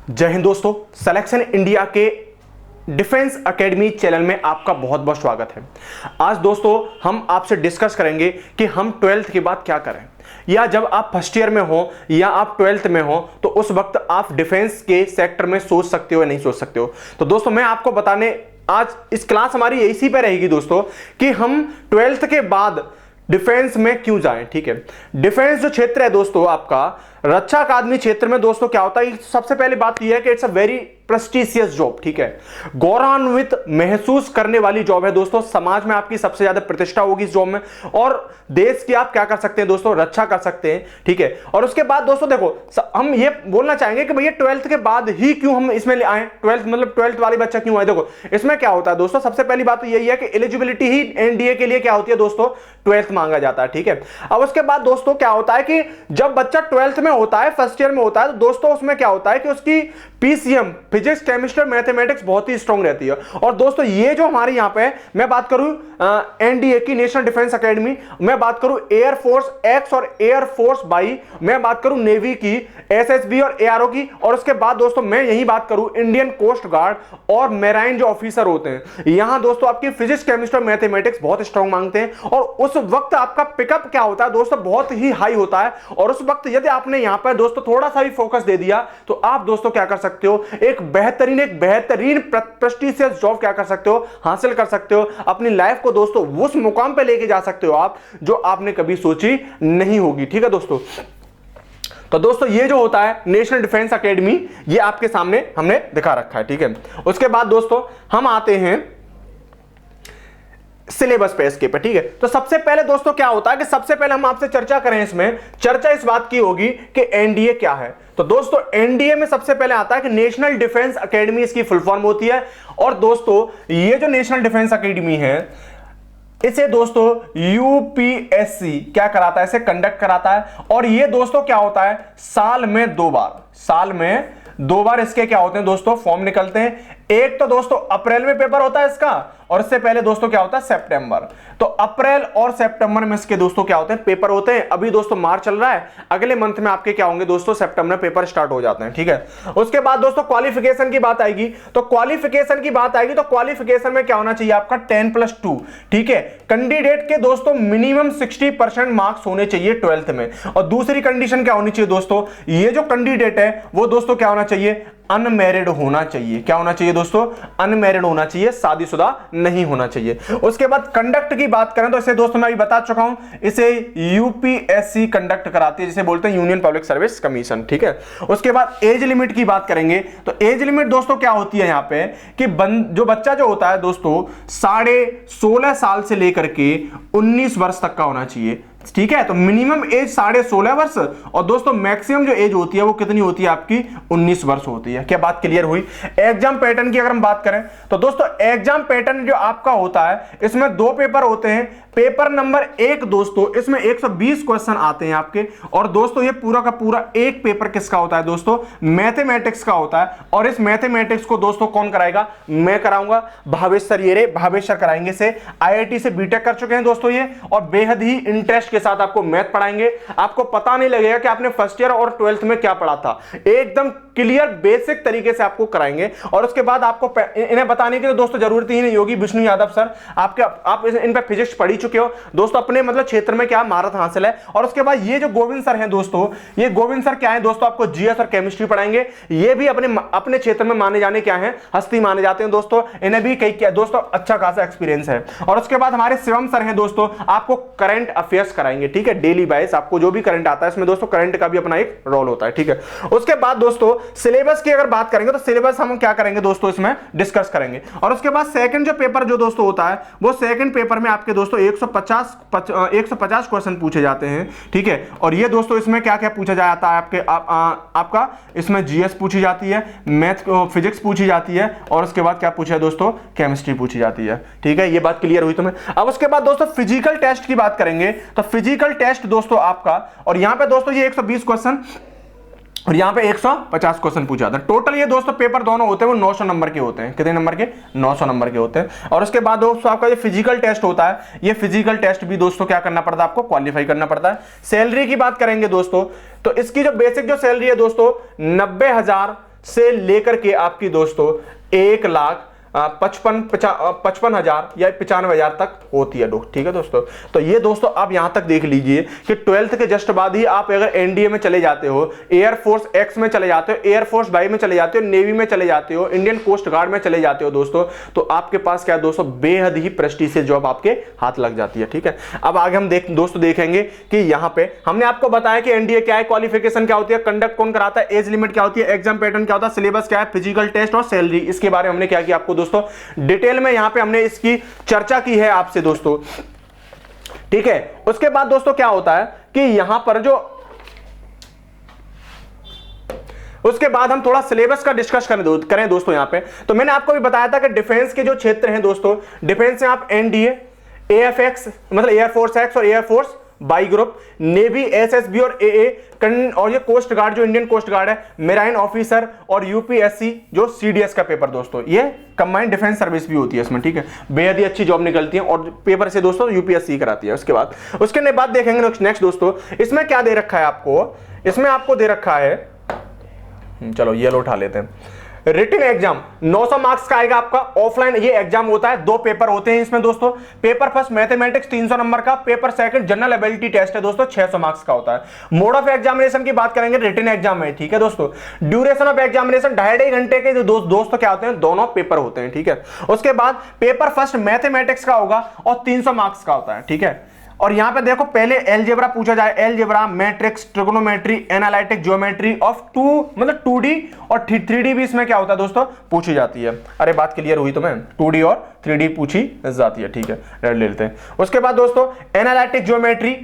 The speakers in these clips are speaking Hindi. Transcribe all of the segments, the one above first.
जय हिंद दोस्तों, सिलेक्शन इंडिया के डिफेंस एकेडमी चैनल में आपका बहुत बहुत स्वागत है। आज दोस्तों हम आपसे डिस्कस करेंगे कि हम 12th के बाद क्या करें, या जब आप फर्स्ट ईयर में हो या आप 12th में हो तो उस वक्त आप डिफेंस के सेक्टर में सोच सकते हो या नहीं सोच सकते हो। तो दोस्तों मैं आपको बताने आज इस क्लास हमारी इसी पे रहेगी दोस्तों कि हम 12th के बाद डिफेंस में क्यों जाएं। ठीक है, डिफेंस जो क्षेत्र है दोस्तों आपका रक्षा अकादमी क्षेत्र में दोस्तों क्या होता है, सबसे पहली बात यह है कि it's a very prestigious job. ठीक है, गौरवान्वित महसूस करने वाली जॉब है दोस्तों। समाज में आपकी सबसे ज्यादा प्रतिष्ठा होगी इस जॉब में, और देश की आप क्या कर सकते हैं दोस्तों, रक्षा कर सकते हैं। ठीक है, और उसके बाद दोस्तों देखो हम ये बोलना चाहेंगे कि भैया 12th के बाद ही क्यों हम इसमें आए, 12th मतलब 12th वाली बच्चा क्यों आए। देखो इसमें क्या होता है दोस्तों, सबसे पहली बात तो यही है कि एलिजिबिलिटी ही एनडीए के लिए क्या होती है दोस्तों, 12th मांगा जाता है। ठीक है, अब उसके बाद दोस्तों क्या होता है कि जब बच्चा 12th में होता है, फर्स्ट ईयर में होता है, तो दोस्तों उसमें क्या होता है कि उसकी पीसीएम फिजिक्स केमिस्ट्री मैथमेटिक्स बहुत ही स्ट्रांग रहती है। और दोस्तों ये जो हमारे यहाँ पे मैं बात करूं एनडीए की नेशनल डिफेंस एकेडमी, मैं बात करूं एयर फोर्स एक्स और एयर फोर्स वाई, मैं बात करूं नेवी की एसएसबी और एआरओ की, और उसके बाद दोस्तों मैं यही बात करूं इंडियन कोस्ट गार्ड और मेराइन जो ऑफिसर होते हैं, यहां दोस्तों आपकी फिजिक्स केमिस्ट्री मैथमेटिक्स बहुत स्ट्रांग मांगते हैं। और उस वक्त आपका पिकअप क्या होता है दोस्तों, बहुत ही हाई होता है। और उस वक्त यदि आपने यहां पर दोस्तों थोड़ा सा भी फोकस दे दिया तो आप दोस्तों क्या कर सकते हो, एक बेहतरीन प्रेस्टिजियस जॉब क्या कर सकते हो, हासिल कर सकते हो। अपनी लाइफ को दोस्तों उस मुकाम पे लेके जा सकते हो आप जो आपने कभी सोची नहीं होगी। ठीक है दोस्तों, तो दोस्तों ये जो होता है नेशनल डिफेंस एकेडमी, ये आपके सामने हमने दिखा रखा है। ठीक है, उसके बाद दोस्तों हम आते हैं सिलेबस पे इसके पे। ठीक है, तो सबसे पहले दोस्तों क्या होता है कि सबसे पहले हम आपसे चर्चा करें, इसमें चर्चा इस बात की होगी कि एनडीए क्या है। तो दोस्तों एनडीए में सबसे पहले आता है कि नेशनल डिफेंस एकेडमी, इसकी फुल फॉर्म होती है। और दोस्तों ये जो नेशनल डिफेंस एकेडमी है, इसे दोस्तों यूपीएससी क्या कराता है, इसे कंडक्ट कराता है। और ये दोस्तों क्या होता है, साल में दो बार इसके क्या होते हैं दोस्तों, फॉर्म निकलते हैं। एक तो दोस्तों अप्रैल में पेपर होता है इसका, और इससे पहले दोस्तों क्या होता है, सितंबर। तो अप्रैल और सितंबर में इसके दोस्तों क्या होते हैं, पेपर होते हैं। अभी दोस्तों मार्च चल रहा है, अगले मंथ में आपके क्या होंगे दोस्तों, सितंबर में पेपर स्टार्ट हो जाते हैं। ठीक है, उसके बाद दोस्तों क्वालिफिकेशन की बात आएगी। तो क्वालिफिकेशन में क्या होना चाहिए आपका, 10+2। ठीक है, कैंडिडेट के दोस्तों मिनिमम 60% मार्क्स होने चाहिए 12th में। और दूसरी कंडीशन क्या होनी चाहिए दोस्तों, ये जो कैंडिडेट है वो दोस्तों क्या होना चाहिए, अनमैरिड होना चाहिए। क्या होना चाहिए दोस्तों, अनमैरिड होना चाहिए, शादीशुदा नहीं होना चाहिए। उसके बाद कंडक्ट की बात करें तो इसे दोस्तों मैं अभी बता चुका हूं, इसे यूपीएससी कंडक्ट कराती है, जिसे बोलते हैं यूनियन पब्लिक सर्विस कमीशन। ठीक है, उसके बाद एज लिमिट की बात करेंगे तो एज लिमिट दोस्तों क्या होती है यहां पे कि जो बच्चा जो होता है दोस्तों 16.5 साल से लेकर के 19 वर्ष तक का होना चाहिए। ठीक है, तो मिनिमम एज 16.5 वर्ष, और दोस्तों मैक्सिमम जो एज होती है वो कितनी होती है आपकी, 19 वर्ष होती है। क्या बात क्लियर हुई। एग्जाम पैटर्न की अगर हम बात करें तो दोस्तों एग्जाम पैटर्न जो आपका होता है, इसमें 2 पेपर होते हैं। पेपर नंबर 1 दोस्तों, इसमें 120 क्वेश्चन आते हैं आपके। और दोस्तों ये पूरा का पूरा एक पेपर किसका होता है दोस्तों, मैथमेटिक्स का होता है। और इस मैथमेटिक्स को दोस्तों कौन कराएगा, मैं कराऊंगा, भावेश सर कराएंगे। से आईआईटी से बीटेक कर चुके हैं दोस्तों ये, और बेहद ही इंटरेस्ट के साथ आपको मैथ पढ़ाएंगे। आपको पता नहीं लगेगा कि आपने फर्स्ट ईयर और 12th में क्या पढ़ा था, एकदम क्लियर बेसिक तरीके से आपको कराएंगे। और उसके बाद आपको इन्हें बताने की तो दोस्तों जरूरत ही नहीं होगी, विष्णु यादव सर आप इन पे फिजिक्स पढ़ी चुके हो दोस्तों, अपने मतलब क्षेत्र में क्या महारत हासिल है। और उसके बाद ये जो गोविंद सर हैं दोस्तों, ये गोविंद सर क्या है दोस्तों, आपको जीएस और केमिस्ट्री पढ़ाएंगे। ये भी अपने क्षेत्र में माने जाने क्या है, हस्ती माने जाते हैं दोस्तों। इन्हें भी कई क्या दोस्तों अच्छा खासा एक्सपीरियंस है। और उसके बाद हमारे शिवम सर हैं दोस्तों, आपको करंट अफेयर्स कराएंगे। ठीक है, डेली वाइज आपको जो भी करंट आता है, इसमें दोस्तों करंट का भी अपना एक रोल होता है। ठीक है, उसके बाद दोस्तों सिलेबस की अगर बात करेंगे तो सिलेबस हम क्या करेंगे दोस्तों, इसमें डिस्कस करेंगे। और उसके बाद सेकंड जो पेपर जो दोस्तों होता है, वो सेकंड पेपर में आपके दोस्तों 150 क्वेश्चन पूछे जाते हैं। ठीक है, और ये दोस्तों इसमें क्या क्या पूछा जाता है आपका इसमें जीएस पूछी जाती है, मैथ फिजिक्स पूछी जाती है, और उसके बाद क्या पूछा है दोस्तों, केमिस्ट्री पूछी जाती है। ठीक है, ये बात क्लियर हुई तुम्हें। अब उसके बाद दोस्तों फिजिकल टेस्ट की बात करेंगे तो फिजिकल टेस्ट दोस्तों आपका, और यहां पे दोस्तों ये 120 क्वेश्चन और यहां पे 150 क्वेश्चन पूछा जाता है। टोटल ये दोस्तों पेपर दोनों होते हैं वो 900 नंबर के होते हैं। कितने नंबर के, 900 नंबर के होते हैं। और उसके बाद दोस्तों आपका ये फिजिकल टेस्ट होता है, ये फिजिकल टेस्ट भी दोस्तों क्या करना पड़ता है, आपको क्वालिफाई करना पड़ता है। सैलरी की बात करेंगे दोस्तों तो इसकी जो बेसिक जो सैलरी है दोस्तों से लेकर के आपकी दोस्तों 1,55,000 या 95,000 तक होती है। ठीक है दोस्तों, तो ये दोस्तों आप यहां तक देख लीजिए कि 12th के जस्ट बाद ही आप अगर एनडीए में चले जाते हो, एयरफोर्स एक्स में चले जाते हो, एयरफोर्स वाई में चले जाते हो, नेवी में चले जाते हो, इंडियन कोस्ट गार्ड में चले जाते हो दोस्तों, तो आपके पास क्या है दोस्तों, बेहद ही प्रेस्टीजियस जॉब आपके हाथ लग जाती है। ठीक है, अब आगे हम दोस्तों देखेंगे कि यहां पे हमने आपको बताया कि एनडीए क्या है, क्वालिफिकेशन क्या होती है, कंडक्ट कौन कराता है, एज लिमिट क्या होती है, एग्जाम पैटर्न क्या होता है, सिलेबस क्या है, फिजिकल टेस्ट और सैलरी, इसके बारे में हमने क्या किया आपको दोस्तों डिटेल में यहां पे हमने इसकी चर्चा की है आपसे दोस्तों। ठीक है, उसके बाद दोस्तों क्या होता है कि यहां पर उसके बाद हम थोड़ा सिलेबस का डिस्कस करें दोस्तों। यहां पे तो मैंने आपको भी बताया था कि डिफेंस के जो क्षेत्र हैं दोस्तों, डिफेंस में आप एनडीए, एएफएक्स मतलब एयरफोर्स एक्स और air force by group, navy, SSB और एए, और ये कोस्ट गार्ड जो इंडियन कोस्ट गार्ड है, मेराइन ऑफिसर और यूपीएससी जो सीडीएस का पेपर दोस्तों, ये कंबाइंड डिफेंस सर्विस भी होती है इसमें। ठीक है, बेहद ही अच्छी जॉब निकलती है और पेपर से दोस्तों यूपीएससी कराती है। उसके बाद देखेंगे नेक्स्ट दोस्तों, इसमें क्या दे रखा है आपको, इसमें आपको दे रखा है, चलो ये लो उठा लेते हैं, रिटन एग्जाम 900 मार्क्स का आएगा आपका। ऑफलाइन ये एग्जाम होता है, 2 पेपर होते हैं इसमें दोस्तों। पेपर फर्स्ट मैथमेटिक्स 300 नंबर का, paper second general ability test है दोस्तों, 600 मार्क्स का होता है। मोड ऑफ एग्जामिनेशन की बात करेंगे रिटन एग्जाम में। ठीक है दोस्तों, ड्यूरेशन ऑफ एग्जामिनेशन 2.5 घंटे के दोस्तों क्या होते हैं, दोनों पेपर होते हैं। ठीक है, उसके बाद पेपर फर्स्ट मैथमेटिक्स का होगा और 300 मार्क्स का होता है। ठीक है, और यहां पे देखो पहले एलजेब्रा पूछा जाए, algebra, matrix, trigonometry, analytic geometry of 2D और 3D भी इसमें क्या होता है दोस्तों, पूछी जाती है। अरे बात क्लियर हुई तो मैं 2D और 3D पूछी जाती है। ठीक है, ले लेते हैं। उसके बाद दोस्तों एनालिटिक ज्योमेट्री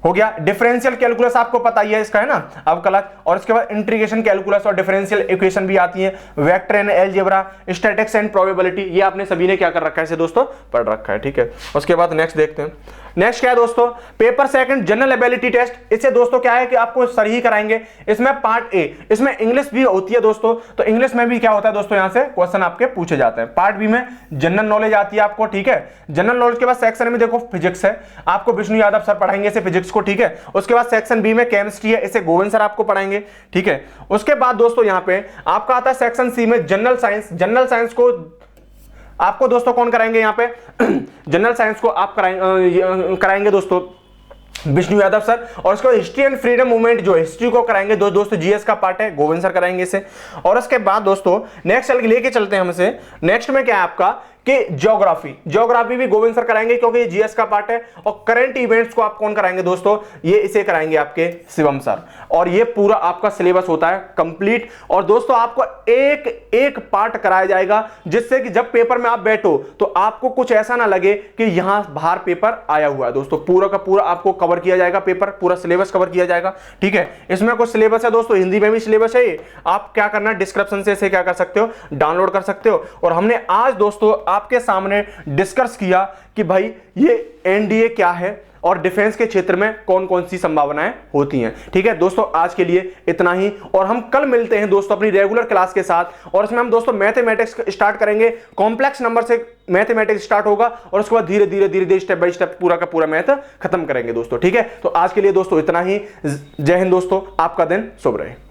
हो गया, डिफरेंशियल कैलकुलस आपको पता ही है इसका, है ना, अवकलज, और इसके बाद इंटीग्रेशन कैलकुलस और डिफरेंशियल इक्वेशन भी आती है, vector and algebra, statistics and probability, ये आपने सभी ने क्या कर रखा है इसे दोस्तों, पढ़ रखा है। ठीक है, उसके बाद नेक्स्ट देखते हैं। नेक्स्ट क्या है दोस्तों, paper second general ability test. इससे दोस्तों क्या है कि आपको सर ही कराएंगे। इसमें पार्ट ए, इसमें इंग्लिश भी होती है दोस्तों, तो इंग्लिश में भी क्या होता है दोस्तों, यहां से क्वेश्चन आपके पूछे जाते हैं। पार्ट बी में जनरल नॉलेज आती है आपको। ठीक है, जनरल नॉलेज के बाद सेक्शन में देखो फिजिक्स है, आपको विष्णु यादव सर पढ़ाएंगे इसे फिजिक्स को। ठीक है, उसके बाद सेक्शन बी में केमिस्ट्री है, इसे गोविंद सर आपको पढ़ाएंगे। ठीक है, उसके बाद दोस्तों यहां पे आपका आता है सेक्शन सी में जनरल साइंस। जनरल साइंस को आपको दोस्तों कौन कराएंगे, यहां पे जनरल साइंस को आप कराएंगे दोस्तों विष्णु यादव सर, और उसके बाद हिस्ट्री एंड फ्रीडम मूवमेंट जो हिस्ट्री को कराएंगे दोस्तों, जीएस का पार्ट है, गोविंद सर कराएंगे इसे। और उसके बाद दोस्तों नेक्स्ट लेके चलते हैं हम इसे। नेक्स्ट में क्या है आपका कि ज्योग्राफी भी गोविंद सर कराएंगे क्योंकि ये जीएस का पार्ट है। और करंट इवेंट्स को आप कौन कराएंगे दोस्तों, ये इसे कराएंगे आपके शिवम सर। और ये पूरा आपका सिलेबस होता है कंप्लीट। और दोस्तों आपको एक एक पार्ट कराया जाएगा, जिससे कि जब पेपर में आप बैठो तो आपको कुछ ऐसा ना लगे कि यहां बाहर पेपर आया हुआ है। दोस्तों पूरा का पूरा आपको कवर किया जाएगा, पेपर पूरा सिलेबस कवर किया जाएगा। ठीक है, इसमें कुछ सिलेबस है दोस्तों, हिंदी में भी सिलेबस है, आप क्या करना डिस्क्रिप्शन से इसे क्या कर सकते हो, डाउनलोड कर सकते हो। और हमने आज दोस्तों आपके सामने डिस्कस किया कि भाई ये एनडीए क्या है और डिफेंस के क्षेत्र में कौन कौन सी संभावनाएं होती हैं। ठीक है दोस्तों, आज के लिए इतना ही, और हम कल मिलते हैं दोस्तों अपनी रेगुलर क्लास के साथ। और इसमें हम दोस्तों मैथमेटिक्स स्टार्ट करेंगे, कॉम्प्लेक्स नंबर से मैथमेटिक्स स्टार्ट होगा और उसके बाद धीरे धीरे स्टेप बाय स्टेप पूरा का पूरा मैथ खत्म करेंगे दोस्तों। ठीक है, तो आज के लिए दोस्तों इतना ही। जय हिंद दोस्तों, आपका दिन शुभ रहे।